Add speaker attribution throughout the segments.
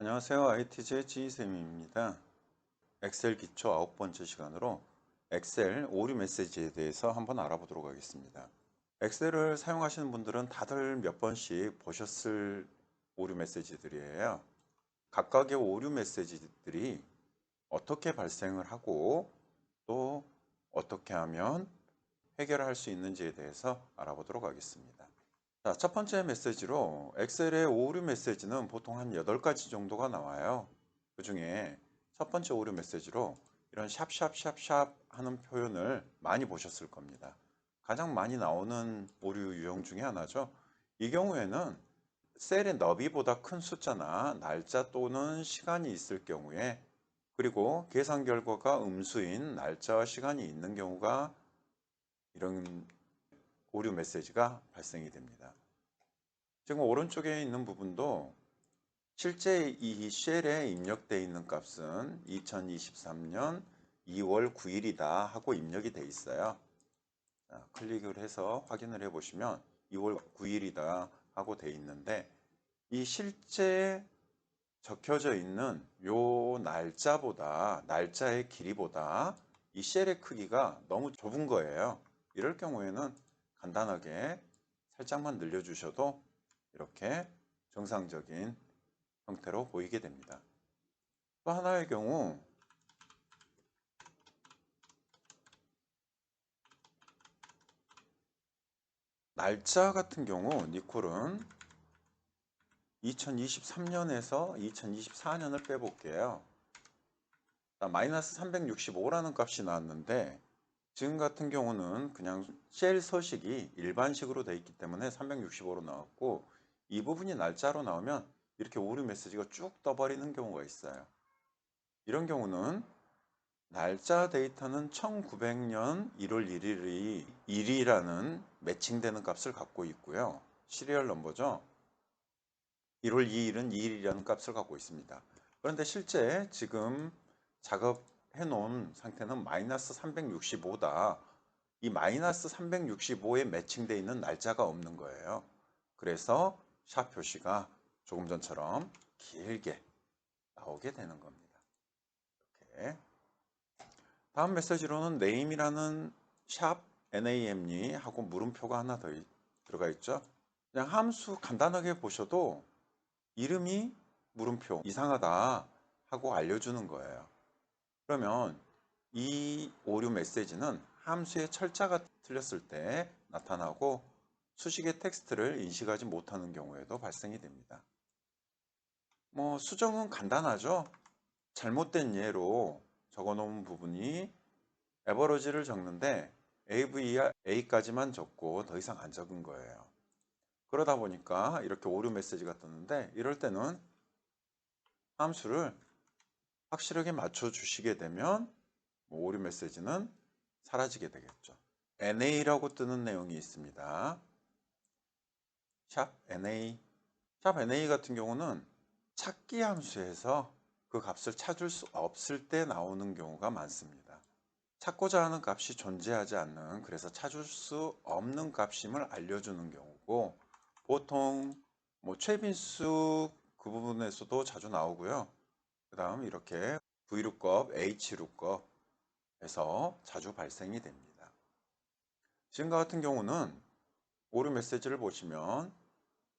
Speaker 1: 안녕하세요. ITJ 지쌤입니다. 엑셀 기초 9번째 시간으로 엑셀 오류 메시지에 대해서 한번 알아보도록 하겠습니다. 엑셀을 사용하시는 분들은 다들 몇 번씩 보셨을 오류 메시지들이에요. 각각의 오류 메시지들이 어떻게 발생을 하고 또 어떻게 하면 해결할 수 있는지에 대해서 알아보도록 하겠습니다. 자, 첫 번째 메시지로 엑셀의 오류 메시지는 보통 한 8가지 정도가 나와요. 그 중에 첫 번째 오류 메시지로 이런 샵샵샵샵 하는 표현을 많이 보셨을 겁니다. 가장 많이 나오는 오류 유형 중에 하나죠. 이 경우에는 셀의 너비보다 큰 숫자나 날짜 또는 시간이 있을 경우에, 그리고 계산 결과가 음수인 날짜와 시간이 있는 경우가 이런 오류 메시지가 발생이 됩니다. 지금 오른쪽에 있는 부분도 실제 이 쉘에 입력되어 있는 값은 2023년 2월 9일이다 하고 입력이 되어 있어요. 자, 클릭을 해서 확인을 해 보시면 2월 9일이다 하고 되어 있는데, 이 실제 적혀져 있는 요 날짜의 길이보다 이 쉘의 크기가 너무 좁은 거예요. 이럴 경우에는 간단하게 살짝만 늘려주셔도 이렇게 정상적인 형태로 보이게 됩니다. 또 하나의 경우 날짜 같은 경우 니콜은 2023년에서 2024년을 빼볼게요. 마이너스 365라는 값이 나왔는데, 지금 같은 경우는 그냥 쉘 서식이 일반식으로 되어 있기 때문에 365로 나왔고, 이 부분이 날짜로 나오면 이렇게 오류 메시지가 쭉 떠버리는 경우가 있어요. 이런 경우는 날짜 데이터는 1900년 1월 1일이 1이라는 매칭되는 값을 갖고 있고요. 시리얼 넘버죠. 1월 2일은 2일이라는 값을 갖고 있습니다. 그런데 실제 지금 작업해 놓은 상태는 마이너스 365다. 이 마이너스 365에 매칭되어 있는 날짜가 없는 거예요. 그래서 샵 표시가 조금 전처럼 길게 나오게 되는 겁니다. 이렇게. 다음 메시지로는 name이라는 샵 name 하고 물음표가 하나 더 들어가 있죠. 그냥 함수 간단하게 보셔도 이름이 물음표 이상하다 하고 알려주는 거예요. 그러면 이 오류 메시지는 함수의 철자가 틀렸을 때 나타나고 수식의 텍스트를 인식하지 못하는 경우에도 발생이 됩니다. 수정은 간단하죠. 잘못된 예로 적어 놓은 부분이 에버러지를 적는데 AVR A까지만 적고 더 이상 안 적은 거예요. 그러다 보니까 이렇게 오류 메시지가 떴는데, 이럴 때는 함수를 확실하게 맞춰 주시게 되면 오류 메시지는 사라지게 되겠죠. NA라고 뜨는 내용이 있습니다. 샵 NA. 샵 NA 같은 경우는 찾기 함수에서 그 값을 찾을 수 없을 때 나오는 경우가 많습니다. 찾고자 하는 값이 존재하지 않는, 그래서 찾을 수 없는 값임을 알려주는 경우고, 보통 최빈수 그 부분에서도 자주 나오고요. 그 다음 이렇게 Vlookup, HLOOKUP에서 자주 발생이 됩니다. 지금과 같은 경우는 오류 메시지를 보시면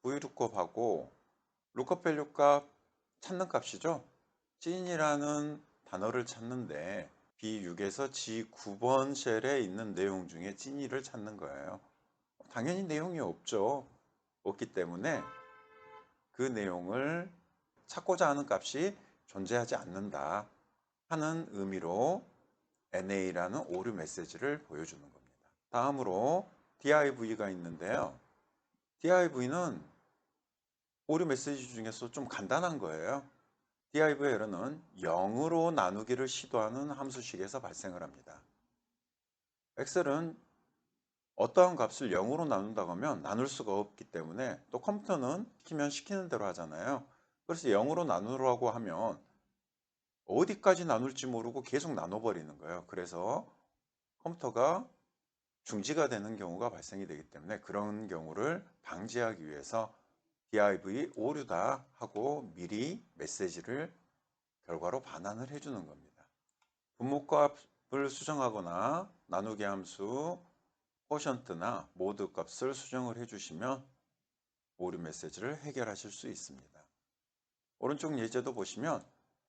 Speaker 1: Vlookup하고 lookup 밸류 값 찾는 값이죠. 찐이라는 단어를 찾는데 B6에서 G9번 쉘에 있는 내용 중에 찐이를 찾는 거예요. 당연히 내용이 없죠. 없기 때문에 그 내용을 찾고자 하는 값이 존재하지 않는다 하는 의미로 NA라는 오류 메시지를 보여주는 겁니다. 다음으로 DIV가 있는데요. DIV는 오류 메시지 중에서 좀 간단한 거예요. div의 에러는 0으로 나누기를 시도하는 함수식에서 발생을 합니다. 엑셀은 어떠한 값을 0으로 나눈다고 하면 나눌 수가 없기 때문에, 또 컴퓨터는 시키면 시키는 대로 하잖아요. 그래서 0으로 나누라고 하면 어디까지 나눌지 모르고 계속 나눠버리는 거예요. 그래서 컴퓨터가 중지가 되는 경우가 발생이 되기 때문에, 그런 경우를 방지하기 위해서 div 오류다 하고 미리 메시지를 결과로 반환을 해주는 겁니다. 분모값을 수정하거나 나누기 함수 quotient나 모드 값을 수정을 해주시면 오류 메시지를 해결하실 수 있습니다. 오른쪽 예제도 보시면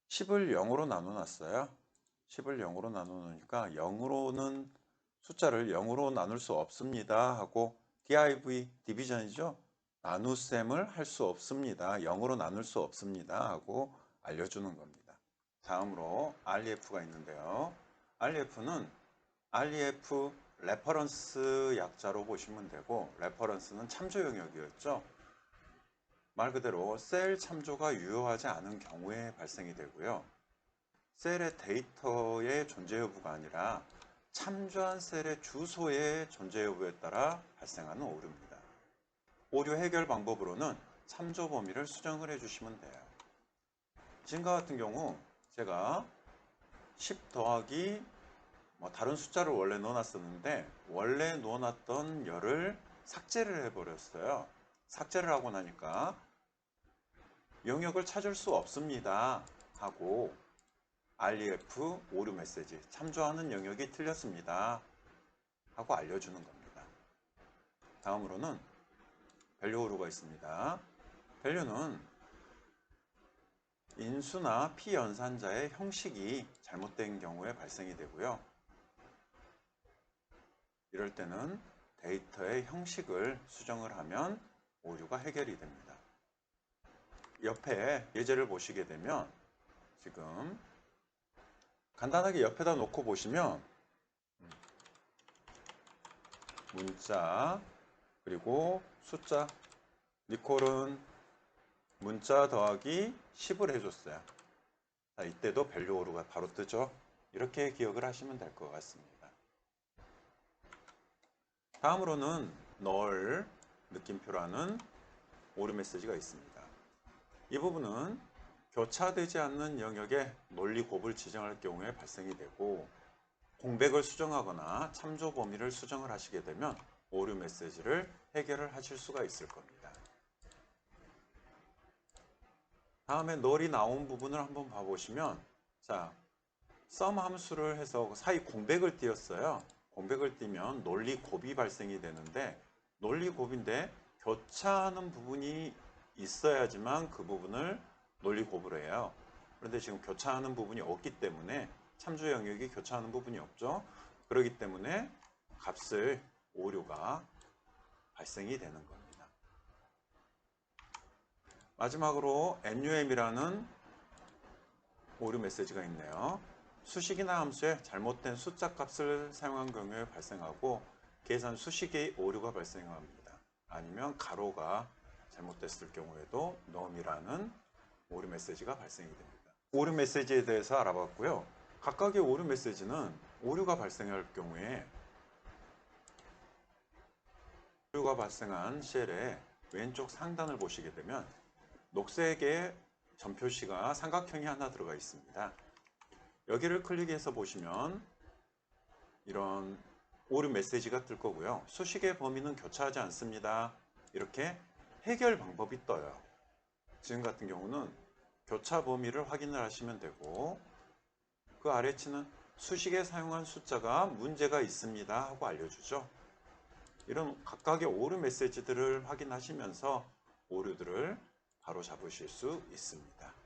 Speaker 1: 10을 0으로 나눠 놨어요. 10을 0으로 나눠 놓으니까 0으로는 숫자를 0으로 나눌 수 없습니다 하고 div 디비전이죠. 나눗셈을 할 수 없습니다. 0으로 나눌 수 없습니다 하고 알려주는 겁니다. 다음으로 REF가 있는데요. REF는 REF 레퍼런스 약자로 보시면 되고, 레퍼런스는 참조 영역이었죠. 말 그대로 셀 참조가 유효하지 않은 경우에 발생이 되고요. 셀의 데이터의 존재 여부가 아니라 참조한 셀의 주소의 존재 여부에 따라 발생하는 오류입니다. 오류 해결 방법으로는 참조 범위를 수정을 해주시면 돼요. 지금과 같은 경우 제가 10 더하기 다른 숫자를 원래 넣어놨었는데 원래 넣어놨던 열을 삭제를 해버렸어요. 삭제를 하고 나니까 영역을 찾을 수 없습니다 하고 REF 오류 메시지 참조하는 영역이 틀렸습니다 하고 알려주는 겁니다. 다음으로는 밸류 오류가 있습니다. 밸류는 인수나 피연산자의 형식이 잘못된 경우에 발생이 되고요. 이럴 때는 데이터의 형식을 수정을 하면 오류가 해결이 됩니다. 옆에 예제를 보시게 되면 지금 간단하게 옆에다 놓고 보시면 문자 그리고 숫자 니콜은 문자 더하기 10을 해줬어요. 자, 이때도 밸류 오류가 바로 뜨죠. 이렇게 기억을 하시면 될 것 같습니다. 다음으로는 null 느낌표라는 오류 메시지가 있습니다. 이 부분은 교차되지 않는 영역에 논리 곱을 지정할 경우에 발생이 되고, 공백을 수정하거나 참조 범위를 수정을 하시게 되면 오류 메시지를 해결을 하실 수가 있을 겁니다. 다음에 null이 나온 부분을 한번 봐보시면, 자, sum 함수를 해서 사이 공백을 띄었어요. 공백을 띄면 논리 곱이 발생이 되는데, 논리 곱인데 교차하는 부분이 있어야지만 그 부분을 논리 곱으로 해요. 그런데 지금 교차하는 부분이 없기 때문에 참조 영역이 교차하는 부분이 없죠. 그렇기 때문에 값을 오류가 발생이 되는 겁니다. 마지막으로 num이라는 오류 메시지가 있네요. 수식이나 함수에 잘못된 숫자 값을 사용한 경우에 발생하고 계산 수식의 오류가 발생합니다. 아니면 가로가 잘못됐을 경우에도 num이라는 오류 메시지가 발생이 됩니다. 오류 메시지에 대해서 알아봤고요. 각각의 오류 메시지는 오류가 발생할 경우에 오류가 발생한 셀의 왼쪽 상단을 보시게 되면 녹색의 점표시가 삼각형이 하나 들어가 있습니다. 여기를 클릭해서 보시면 이런 오류 메시지가 뜰 거고요. 수식의 범위는 교차하지 않습니다. 이렇게 해결 방법이 떠요. 지금 같은 경우는 교차 범위를 확인을 하시면 되고, 그 아래치는 수식에 사용한 숫자가 문제가 있습니다 하고 알려주죠. 이런 각각의 오류 메시지들을 확인하시면서 오류들을 바로 잡으실 수 있습니다.